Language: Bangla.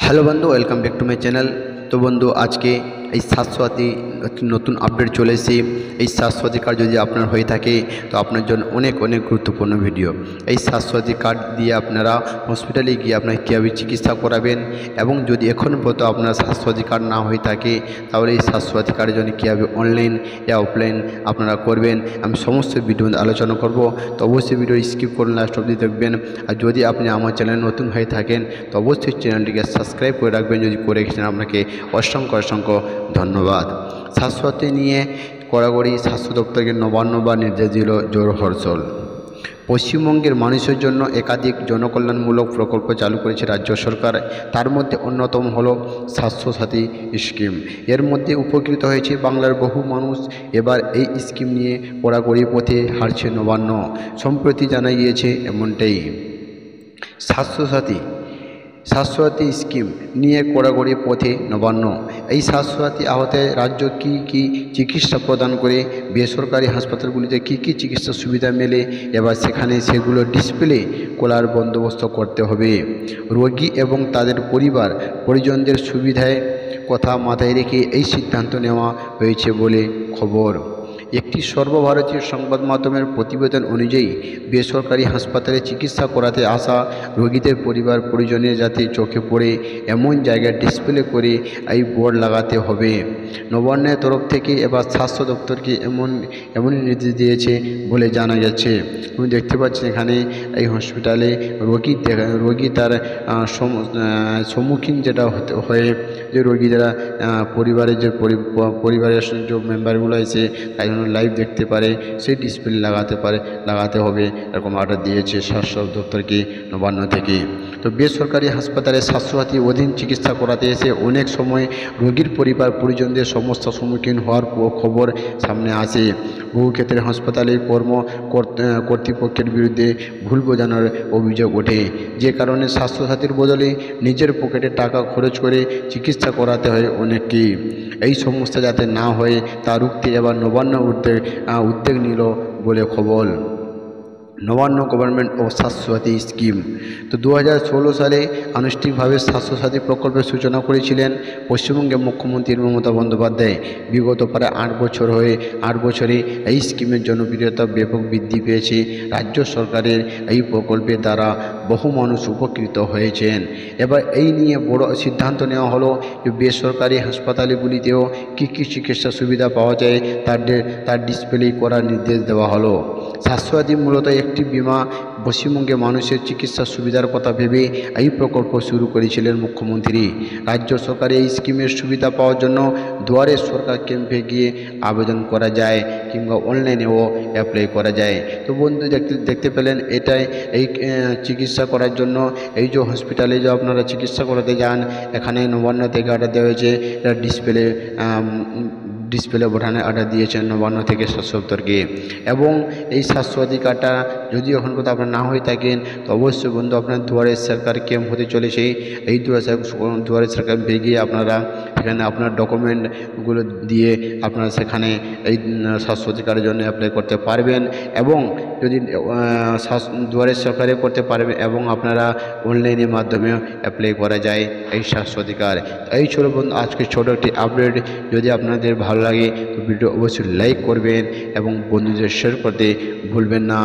হ্যালো বন্ধু, welcome back to my channel. তো বন্ধু, আজকে এই স্বাস্থ্যসাথী একটি নতুন আপডেট চলে এসেছি। এই স্বাস্থ্যসাথী কার্ড যদি আপনার হয়ে থাকে তো আপনার জন্য অনেক অনেক গুরুত্বপূর্ণ ভিডিও। এই স্বাস্থ্যসাথী কার্ড দিয়ে আপনারা হসপিটালে গিয়ে আপনার কীভাবে চিকিৎসা করাবেন, এবং যদি এখনও পর্যন্ত আপনার স্বাস্থ্যসাথী কার্ড না হয়ে থাকে তাহলে এই স্বাস্থ্যসাথী কার্ডের জন্য কীভাবে অনলাইন বা অফলাইন আপনারা করবেন, আমি সমস্ত ভিডিও আলোচনা করব। তো অবশ্যই ভিডিও স্কিপ করুন, লাস্ট অবধি দেখবেন। আর যদি আপনি আমার চ্যানেল নতুন হয়ে থাকেন তো অবশ্যই চ্যানেলটিকে সাবস্ক্রাইব করে রাখবেন। যদি করে রেখেছেন আপনাকে অসংখ্য অসংখ্য ধন্যবাদ। স্বাস্থ্যসাথী নিয়ে কড়াকড়ি স্বাস্থ্য দপ্তরকে নবান্ন বা নির্দেশ দিল জোর হরসল। পশ্চিমবঙ্গের মানুষের জন্য একাধিক জনকল্যাণমূলক প্রকল্প চালু করেছে রাজ্য সরকার। তার মধ্যে অন্যতম হলো স্বাস্থ্যসাথী স্কিম। এর মধ্যে উপকৃত হয়েছে বাংলার বহু মানুষ। এবার এই স্কিম নিয়ে কড়াকড়ি পথে হাঁটছে নবান্ন। সম্প্রতি জানা গিয়েছে এমনটাই। স্বাস্থ্যসাথী স্কিম নিয়ে কড়াকড়ি পথে নবান্ন। এই স্বাস্থ্যসাথী আওতায় রাজ্য কি চিকিৎসা প্রদান করে, বেসরকারি হাসপাতালগুলিতে কি চিকিৎসা সুবিধা মেলে, এবার সেগুলো ডিসপ্লে করার বন্দোবস্ত করতে হবে। রোগী এবং তাদের পরিজনদের সুবিধার কথা মাথায় রেখে এই সিদ্ধান্ত নেওয়া হয়েছে বলে খবর। একটি সর্বভারতীয় সংবাদ মাধ্যমের প্রতিবেদন অনুযায়ী বেসরকারি হাসপাতালে চিকিৎসা করাতে আসা রোগীদের পরিজনের যাতে চোখে পড়ে এমন জায়গায় ডিসপ্লে করে এই বোর্ড লাগাতে হবে। নবান্নের তরফ থেকে এবার স্বাস্থ্য দপ্তরকে এমনই নির্দেশ দিয়েছে বলে জানা গেছে। তুমি দেখতে পাচ্ছি এখানে এই হসপিটালে রোগী তার সম্মুখীন যেটা হয়ে যে রোগী যারা পরিবারের যে মেম্বারগুলো আছে তাই জন্য লাইভ দেখতে পারে, সেই ডিসপ্লে লাগাতে হবে, এরকম অর্ডার দিয়েছে স্বাস্থ্য দপ্তরকে নবান্ন থেকে। তো বেসরকারি হাসপাতালে স্বাস্থ্যসাথী অধীন চিকিৎসা করাতে এসে অনেক সময় রোগীর পরিজনদের সমস্যার সম্মুখীন হওয়ার খবর সামনে আসে। বহু ক্ষেত্রে হাসপাতালে কর্তৃপক্ষের বিরুদ্ধে ভুল বোঝানোর অভিযোগ ওঠে, যে কারণে স্বাস্থ্যসাথীর বদলে নিজের পকেটে টাকা খরচ করে চিকিৎসা করাতে হয় অনেককেই। এই সমস্যা যাতে না হয় তা রুখতে এবার নবান্ন উদ্যোগ নিল বলে খবর। নবান্ন গভর্নমেন্ট ও স্বাস্থ্যসাথী স্কিম। তো 2016 সালে আনুষ্ঠানিকভাবে স্বাস্থ্যসাথী প্রকল্পের সূচনা করেছিলেন পশ্চিমবঙ্গের মুখ্যমন্ত্রী মমতা বন্দ্যোপাধ্যায়। বিগত প্রায় 8 বছরে এই স্কিমের জনপ্রিয়তা ব্যাপক বৃদ্ধি পেয়েছে। রাজ্য সরকারের এই প্রকল্পের দ্বারা বহু মানুষ উপকৃত হয়েছেন। এবার এই নিয়ে বড় সিদ্ধান্ত নেওয়া হলো যে বেসরকারি হাসপাতালগুলিতেও কী চিকিৎসা সুবিধা পাওয়া যায় তার ডিসপ্লে করার নির্দেশ দেওয়া হলো। স্বাস্থ্যসাথী মূলত একটি বিমা। পশ্চিমবঙ্গে মানুষের চিকিৎসা সুবিধার কথা ভেবে এই প্রকল্প শুরু করেছিলেন মুখ্যমন্ত্রী। রাজ্য সরকার এই স্কিমের সুবিধা পাওয়ার জন্য দুয়ারে সরকার ক্যাম্পে গিয়ে আবেদন করা যায় কিংবা অনলাইনেও অ্যাপ্লাই করা যায়। তো বন্ধু দেখতে পেলেন, এটাই এই চিকিৎসা করার জন্য এই যে হসপিটালে যে আপনারা চিকিৎসা করাতে যান, এখানে নবান্ন থেকে অর্ডার দেওয়া হয়েছে। এটা ডিসপ্লে বোঠানে অর্ডার দিয়েছেন নবান্ন থেকে স্বাস্থ্য দপ্তরকে। এবং এই স্বাস্থ্যসাথী কার্ডটা যদি এখন কোথাও আপনার না হয়ে থাকেন তো অবশ্যই বন্ধু আপনার দুয়ারে সরকার ক্যাম্প হতে চলেছে। এই দুয়ারে সরকার গিয়ে আপনারা সেখানে আপনার ডকুমেন্টগুলো দিয়ে আপনারা সেখানে এই স্বাস্থ্যসাথী কার্ডের জন্য অ্যাপ্লাই করতে পারবেন। এবং যদি দুয়ারে সরকারে করতে পারবেন এবং আপনারা অনলাইনের মাধ্যমে অ্যাপ্লাই করা যায় এই স্বাস্থ্যসাথী কার্ড। এই ছিল বন্ধু আজকে ছোটো একটি আপডেট। যদি আপনাদের ভালো লাগে তো ভিডিও অবশ্যই লাইক করবেন এবং বন্ধুদের শেয়ার করতে ভুলবেন না।